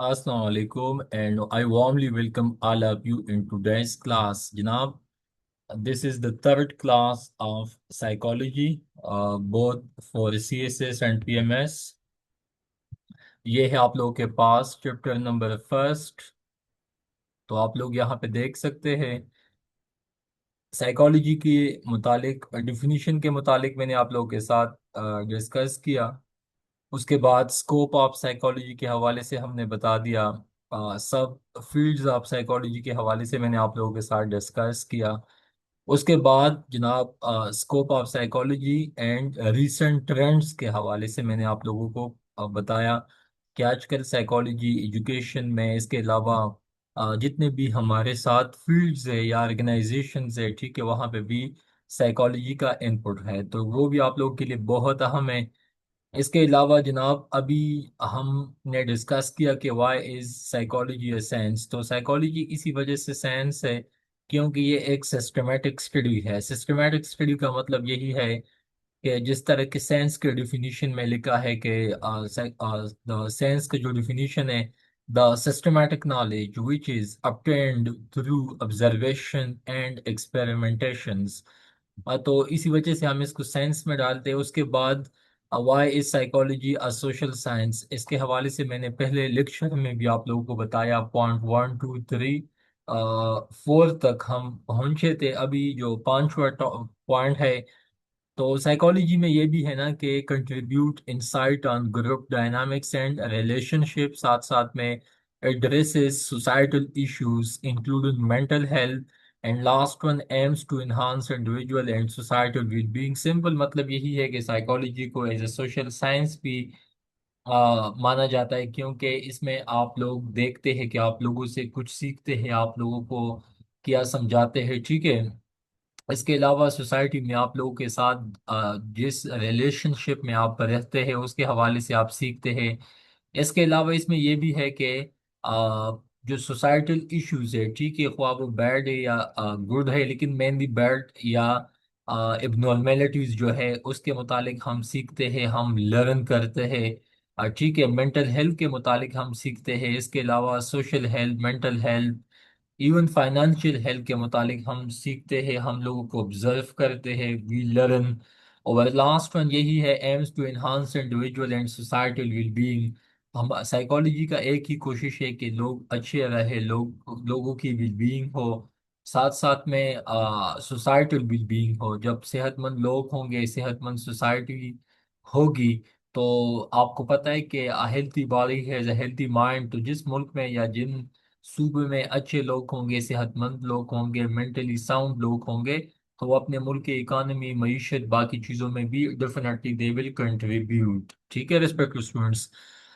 Assalamu alaikum and I warmly welcome all of you in today's class. Janab, this is the third class of psychology, both for CSS and PMS. ये है आप लोगों के पास chapter number first. तो आप लोग यहाँ पे देख सकते हैं साइकोलॉजी के मुतालिक डिफिनीशन के मुतालिक मैंने आप लोगों के साथ डिस्कस किया। उसके बाद स्कोप ऑफ साइकोलॉजी के हवाले से हमने बता दिया। सब फील्ड्स ऑफ साइकोलॉजी के हवाले से मैंने आप लोगों के साथ डिस्कस किया। उसके बाद जनाब scope of psychology and recent trends के हवाले से मैंने आप लोगों को बताया कि आजकल साइकोलॉजी एजुकेशन में इसके अलावा जितने भी हमारे साथ फील्ड्स है या ऑर्गेनाइजेशंस है, ठीक है, वहाँ पे भी साइकोलॉजी का इनपुट है, तो वो भी आप लोगों के लिए बहुत अहम है। इसके अलावा जनाब अभी हमने डिस्कस किया कि why is psychology a science. तो साइकोलॉजी इसी वजह से साइंस है क्योंकि ये एक सिस्टमेटिक स्टडी है। सिस्टमेटिक स्टडी का मतलब यही है कि जिस तरह के साइंस के डिफिनीशन में लिखा है कि द साइंस का जो डिफिनीशन है, the systematic knowledge which is obtained through observation and experimentations. तो इसी वजह से हम इसको साइंस में डालते हैं। उसके बाद why is psychology a social science, इसके हवाले से मैंने पहले लेक्चर में भी आप लोगों को बताया। पॉइंट 1 2 3 4 तक हम पहुंचे थे। अभी जो पांचवा पॉइंट है, तो साइकोलॉजी में ये भी है ना कि contribute insight on group dynamics and relationship, साथ साथ में addresses societal issues including mental health, and last one aims to enhance individual and societal wellbeing. Simple मतलब यही है कि साइकोलॉजी को एज ए सोशल साइंस भी माना जाता है, क्योंकि इसमें आप लोग देखते हैं कि आप लोगों से कुछ सीखते हैं, आप लोगों को क्या समझाते हैं, ठीक है। इसके अलावा सोसाइटी में आप लोगों के साथ जिस रिलेशनशिप में आप रहते हैं उसके हवाले से आप सीखते हैं। इसके अलावा इसमें यह भी है कि जो सोसाइटल इश्यूज है, ठीक है, ख्वाह वो बैड है या गुड है, लेकिन मेनली बैड या एबनॉर्मेलिटीज जो है उसके मुतालिक हम सीखते हैं, हम लर्न करते हैं। ठीक है, मेंटल हेल्थ के मुतालिक हम सीखते हैं। इसके अलावा social health, mental health, even financial health के मुतालिक हम सीखते हैं, हम लोगों को ऑब्जर्व करते हैं, वी लर्न। और लास्ट वन यही है, aims to enhance individual and societal wellbeing. हम साइकोलॉजी का एक ही कोशिश है कि लोग अच्छे रहे, लोगों की वेलबींग हो, साथ साथ में सोसाइटल वेलबींग हो। जब सेहतमंद लोग होंगे, सेहतमंद सोसाइटी होगी, तो आपको पता है कि हेल्थी बॉडी है हेल्थी माइंड। तो जिस मुल्क में या जिन सूबे में अच्छे लोग होंगे, सेहतमंद लोग होंगे, मेंटली साउंड लोग होंगे, तो वो अपने मुल्क की इकानमी, मईशत, बाकी चीज़ों में भी डेफिनेटली दे विल कंट्रीब्यूट। ठीक है रिस्पेक्टिव स्टूडेंट्स।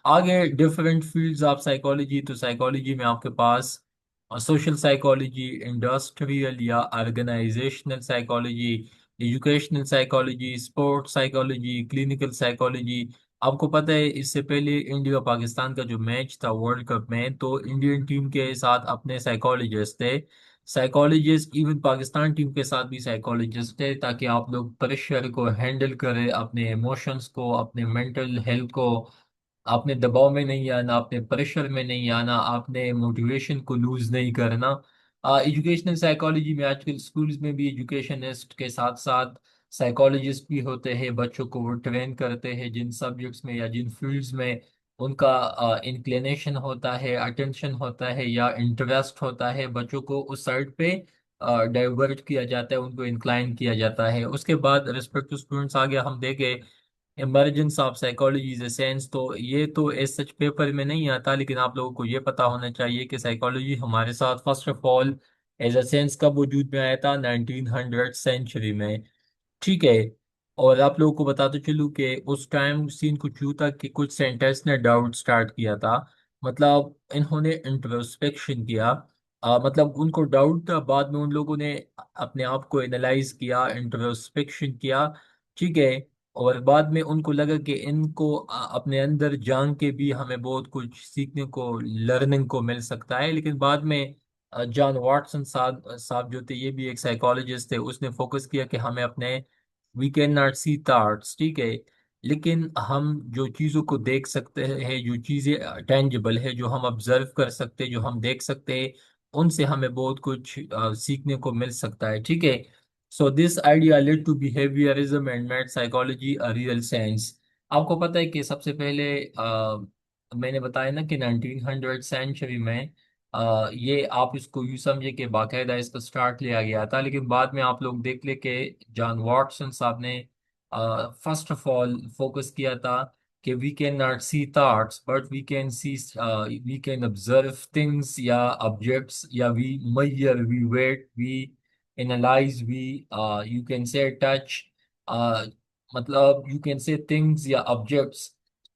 आगे डिफरेंट फील्ड्स ऑफ साइकोलॉजी। तो साइकोलॉजी में आपके पास सोशल साइकोलॉजी, इंडस्ट्रियल या organisational psychology, educational psychology, sports psychology, clinical psychology. आपको पता है इससे पहले इंडिया पाकिस्तान का जो मैच था वर्ल्ड कप में, तो इंडियन टीम के साथ अपने साइकोलॉजिस्ट थे। साइकोलॉजिस्ट इवन पाकिस्तान टीम के साथ भी साइकोलॉजिस्ट थे, ताकि आप लोग प्रेशर को हैंडल करें, अपने इमोशंस को, अपने मेंटल हेल्थ को। आपने दबाव में नहीं आना, आपने प्रेशर में नहीं आना, आपने मोटिवेशन को लूज नहीं करना। एजुकेशनल साइकोलॉजी में आजकल स्कूल्स में भी एजुकेशनिस्ट के साथ साथ साइकोलॉजिस्ट भी होते हैं। बच्चों को वो ट्रेन करते हैं जिन सब्जेक्ट्स में या जिन फील्ड्स में उनका इंक्लिनेशन होता है, अटेंशन होता है या इंटरेस्ट होता है, बच्चों को उस साइड पे डाइवर्ट किया जाता है, उनको इंक्लाइन किया जाता है। उसके बाद रिस्पेक्टिव स्टूडेंट्स आगे हम देखें emergence of psychology is a science. तो ये तो एज सच पेपर में नहीं आता, लेकिन आप लोगों को ये पता होना चाहिए कि साइकोलॉजी हमारे साथ first of all as a science कब वजूद में आया था, 1900 सेंचुरी में। ठीक है। और आप लोगों को बताते चलूं कि उस टाइम सीन कुछ यूं था कि कुछ साइंटिस्ट ने डाउट स्टार्ट किया था। मतलब इन्होंने इंट्रोस्पेक्शन किया। मतलब उनको डाउट था, बाद में उन लोगों ने अपने आप को एनालाइज किया, इंट्रोस्पेक्शन किया। ठीक है। और बाद में उनको लगा कि इनको अपने अंदर जान के भी हमें बहुत कुछ सीखने को, लर्निंग को मिल सकता है। लेकिन बाद में जॉन वाटसन साहब साहब जो थे, ये भी एक साइकोलॉजिस्ट थे, उसने फोकस किया कि हमें अपने we can not see thoughts, ठीक है, लेकिन हम जो चीज़ों को देख सकते हैं, जो चीज़ें टेंजिबल है, जो हम ऑब्जर्व कर सकते हैं, जो हम देख सकते हैं, उनसे हमें बहुत कुछ सीखने को मिल सकता है। ठीक है। So this idea led to behaviourism and made psychology a real science. आपको पता है कि सबसे पहले मैंने बताया ना कि 1900 सेंचुरी में ये आप इसको यूं समझे कि बाकायदा इसका स्टार्ट लिया गया था, लेकिन बाद में आप लोग देख ले कि जॉन वॉटसन साहब ने फर्स्ट ऑफ ऑल फोकस किया था कि we can not see thoughts but we can see, we can observe things या ऑब्जेक्ट्स, या we measure, we weigh, we analyse, we you can say touch, मतलब you can say things या objects.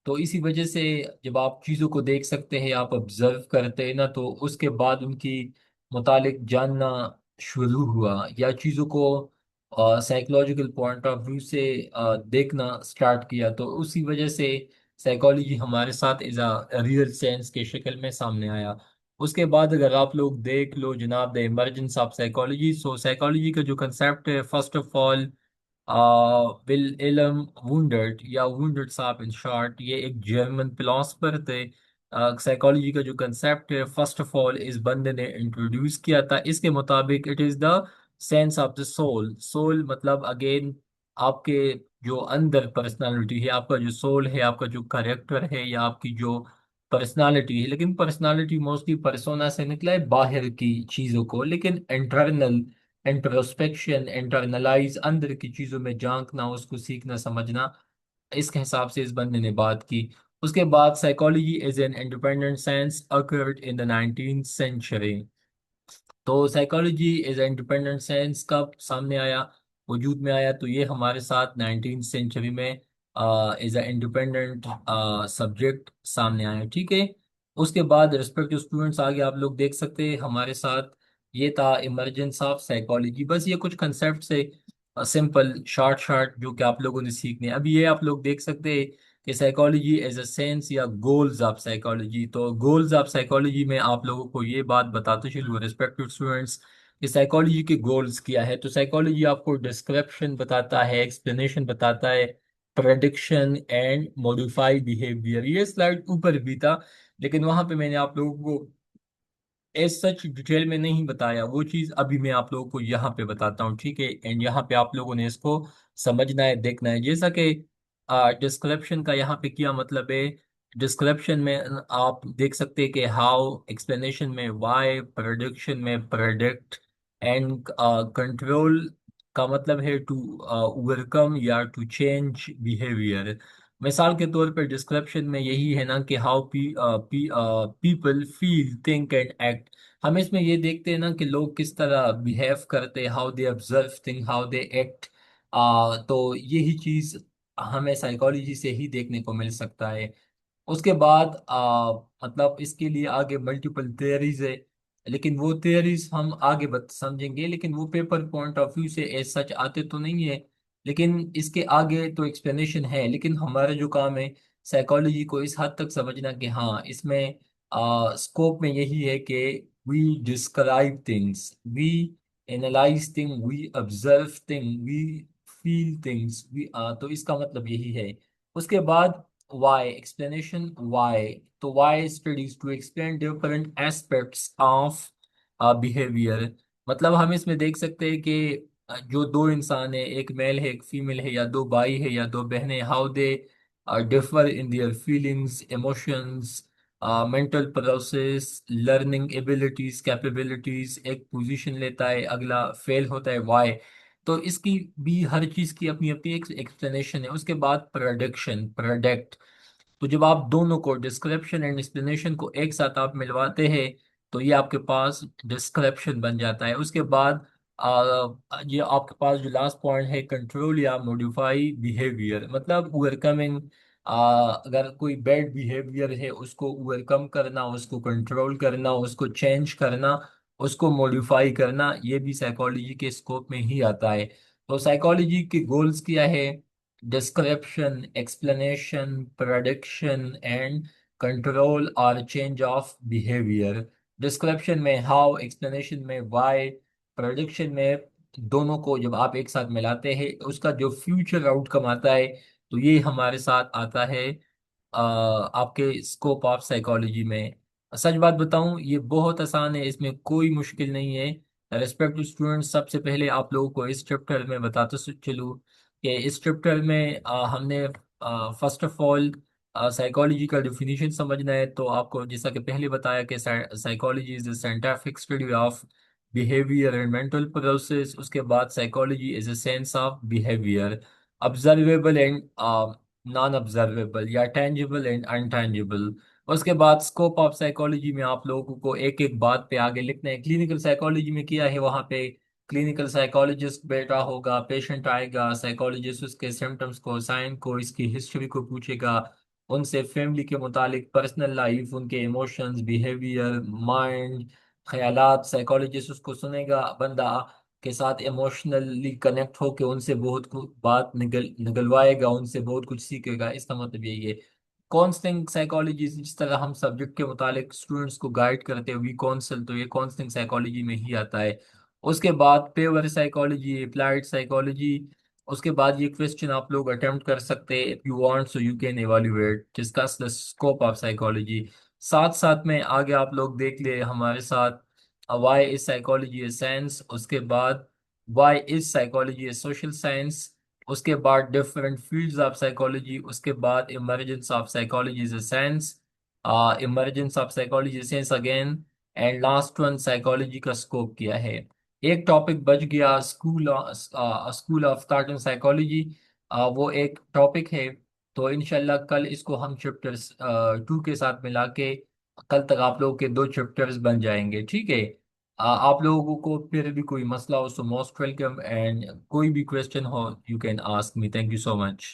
तो इसी वजह से जब आप चीज़ों को देख सकते हैं, आप ऑब्जर्व करते हैं ना, तो उसके बाद उनकी मुतालिक जानना शुरू हुआ, या चीज़ों को साइकोलॉजिकल पॉइंट ऑफ व्यू से देखना स्टार्ट किया। तो उसी वजह से साइकोलॉजी हमारे साथ इज अ रियल साइंस के शक्ल में सामने आया। उसके बाद अगर आप लोग देख लो जनाब, the emergence of psychology. So psychology का जो कंसेप्ट है, फर्स्ट ऑफ ऑल विल इलम वुंडर्ट या वुंडर्ट साहब इन शॉर्ट, ये एक जर्मन फिलोसफर थे। साइकोलॉजी का जो कंसेप्ट है, फर्स्ट ऑफ ऑल इस बंदे ने इंट्रोड्यूस किया था। इसके मुताबिक it is the sense of the soul. Soul मतलब अगेन आपके जो अंदर पर्सनालिटी है, आपका जो सोल है, आपका जो करेक्टर है, या आपकी जो पर्सनालिटी है। लेकिन पर्सनालिटी मोस्टली पर्सोना से निकला है, बाहर की चीजों को, लेकिन इंटरनल इंट्रोस्पेक्शन, इंटरनलाइज, अंदर की चीजों में झांकना, उसको सीखना समझना, इसके हिसाब से इस बंदे ने बात की। उसके बाद psychology is an independent science occurred in the 19th century. तो साइकोलॉजी एज इंडिपेंडेंट साइंस कब सामने आया, वजूद में आया, तो ये हमारे साथ 19th सेंचुरी में एज अ इंडिपेंडेंट सब्जेक्ट सामने आया। ठीक है। उसके बाद रिस्पेक्टिव स्टूडेंट्स आगे आप लोग देख सकते हैं हमारे साथ, ये था इमरजेंस ऑफ साइकोलॉजी। बस ये कुछ कंसेप्ट से सिंपल शॉर्ट शॉर्ट जो कि आप लोगों ने सीखने हैं। अभी ये आप लोग देख सकते हैं कि साइकोलॉजी एज अ साइंस या गोल्स ऑफ साइकोलॉजी। तो गोल्स ऑफ साइकोलॉजी में आप लोगों को ये बात बताते चलूँ रिस्पेक्टेड स्टूडेंट्स कि साइकोलॉजी के गोल्स क्या है। तो साइकोलॉजी आपको डिस्क्रिप्शन बताता है, एक्सप्लेनेशन बताता है, प्रेडिक्शन एंड मॉडिफाई बिहेवियर। ये स्लाइड ऊपर भी था, लेकिन वहां पे मैंने आप लोगों को एज सच डिटेल में नहीं बताया। वो चीज अभी मैं आप लोगों को यहाँ पे बताता हूँ। ठीक है। एंड यहाँ पे आप लोगों ने इसको समझना है, देखना है। जैसा कि डिस्क्रिप्शन का यहाँ पे क्या मतलब है, डिस्क्रिप्शन में आप देख सकते हैं कि हाउ, एक्सप्लेनेशन में वाई, प्रोडक्शन में प्रोडक्ट, एंड कंट्रोल का मतलब है टू ओवरकम या टू चेंज बिहेवियर। मिसाल के तौर पर डिस्क्रिप्शन में यही है ना कि how people feel, think and act. हम इसमें ये देखते हैं ना कि लोग किस तरह बिहेव करते हैं, how they observe thing, how they act. तो यही चीज हमें साइकोलॉजी से ही देखने को मिल सकता है। उसके बाद मतलब इसके लिए आगे मल्टीपल थियरीज है, लेकिन वो थियरीज हम आगे बत समझेंगे, लेकिन वो पेपर पॉइंट ऑफ व्यू से एज सच आते तो नहीं है। लेकिन इसके आगे तो एक्सप्लेनेशन है, लेकिन हमारा जो काम है साइकोलॉजी को इस हद तक समझना कि हाँ इसमें स्कोप में यही है कि we describe things, we analyse thing, we observe thing, we feel things, we, तो इसका मतलब यही है। उसके बाद why, explanation why। तो why studies to explain different aspects of behavior। मतलब हम इसमें देख सकते हैं कि जो दो इंसान है, एक मेल है एक फीमेल है, या दो भाई है या दो बहनें, how they differ in their feelings, emotions, mental process, learning abilities, capabilities. एक पोजीशन लेता है, अगला फेल होता है, वाई। तो इसकी भी हर चीज की अपनी अपनी एक एक्सप्लेनेशन है। उसके बाद प्रोडक्शन, प्रोडक्ट। तो जब आप दोनों को, डिस्क्रिप्शन एंड एक्सप्लेनेशन को एक साथ आप मिलवाते हैं, तो ये आपके पास डिस्क्रिप्शन बन जाता है। उसके बाद ये आपके पास जो लास्ट पॉइंट है, कंट्रोल या मॉडिफाई बिहेवियर, मतलब ओवरकमिंग। अगर कोई बैड बिहेवियर है उसको ओवरकम करना, उसको कंट्रोल करना, उसको चेंज करना, उसको मॉडिफाई करना, ये भी साइकोलॉजी के स्कोप में ही आता है। तो साइकोलॉजी के गोल्स क्या है, description, explanation, prediction and control or change of behavior। Description में हाउ, एक्सप्लेनेशन में वाई, प्रेडिक्शन में, दोनों को जब आप एक साथ मिलाते हैं उसका जो फ्यूचर आउटकम आता है तो ये हमारे साथ आता है आपके स्कोप ऑफ साइकोलॉजी में। सच बात बताऊं, ये बहुत आसान है, इसमें कोई मुश्किल नहीं है। रेस्पेक्ट टू स्टूडेंट, सबसे पहले आप लोगों को इस चैप्टर में बताते चलूं कि इस चैप्टर में हमने फर्स्ट ऑफ ऑल साइकोलॉजी का डिफिनीशन समझना है। तो आपको जैसा कि पहले बताया कि psychology is the scientific study of behaviour and mental process. उसके बाद psychology is a science of behaviour, observable and non observable, या टेंजिबल एंड अनटेंजिबल। उसके बाद स्कोप ऑफ साइकोलॉजी में आप लोगों को एक एक बात पे आगे लिखना है। क्लिनिकल साइकोलॉजी में किया है, वहां पे क्लिनिकल साइकोलॉजिस्ट बैठा होगा, पेशेंट आएगा, साइकोलॉजिस्ट उसके सिम्टम्स को, साइन को, इसकी हिस्ट्री को पूछेगा, उनसे फैमिली के मुतालिक, पर्सनल लाइफ, उनके इमोशंस, बिहेवियर, माइंड, ख्यालात, साइकोलॉजिस्ट उसको सुनेगा, बंदा के साथ इमोशनली कनेक्ट होके उनसे बहुत कुछ बात निगलवाएगा, उनसे बहुत कुछ सीखेगा। इसका मतलब यही है। काउंसलिंग साइकोलॉजी, जिस तरह हम सब्जेक्ट के मुतालिक स्टूडेंट्स को गाइड करते हैं वी काउंसल, तो ये काउंसलिंग साइकोलॉजी में ही आता है। उसके बाद पेवर साइकोलॉजी, अप्लाइड साइकोलॉजी। उसके बाद ये क्वेश्चन आप लोग अटेम्प्ट कर सकते हैं, if you want so you can evaluate discuss the scope of psychology. साथ साथ में आगे आप लोग देख ले हमारे साथ why is psychology a science, उसके बाद why is psychology a social science, उसके बाद डिफरेंट फील्ड्स ऑफ साइकोलॉजी, उसके बाद emergence of psychology as a science, emergence of psychology science again, and last one psychology का स्कोप किया है। एक टॉपिक बच गया, school of thought and psychology. वो एक टॉपिक है। तो इंशाल्लाह कल इसको हम चैप्टर्स 2 के साथ मिला के, कल तक आप लोगों के 2 चैप्टर्स बन जाएंगे, ठीक है। आप लोगों को फिर भी कोई मसला हो सो मोस्ट वेलकम, एंड कोई भी क्वेश्चन हो you can ask me. Thank you so much.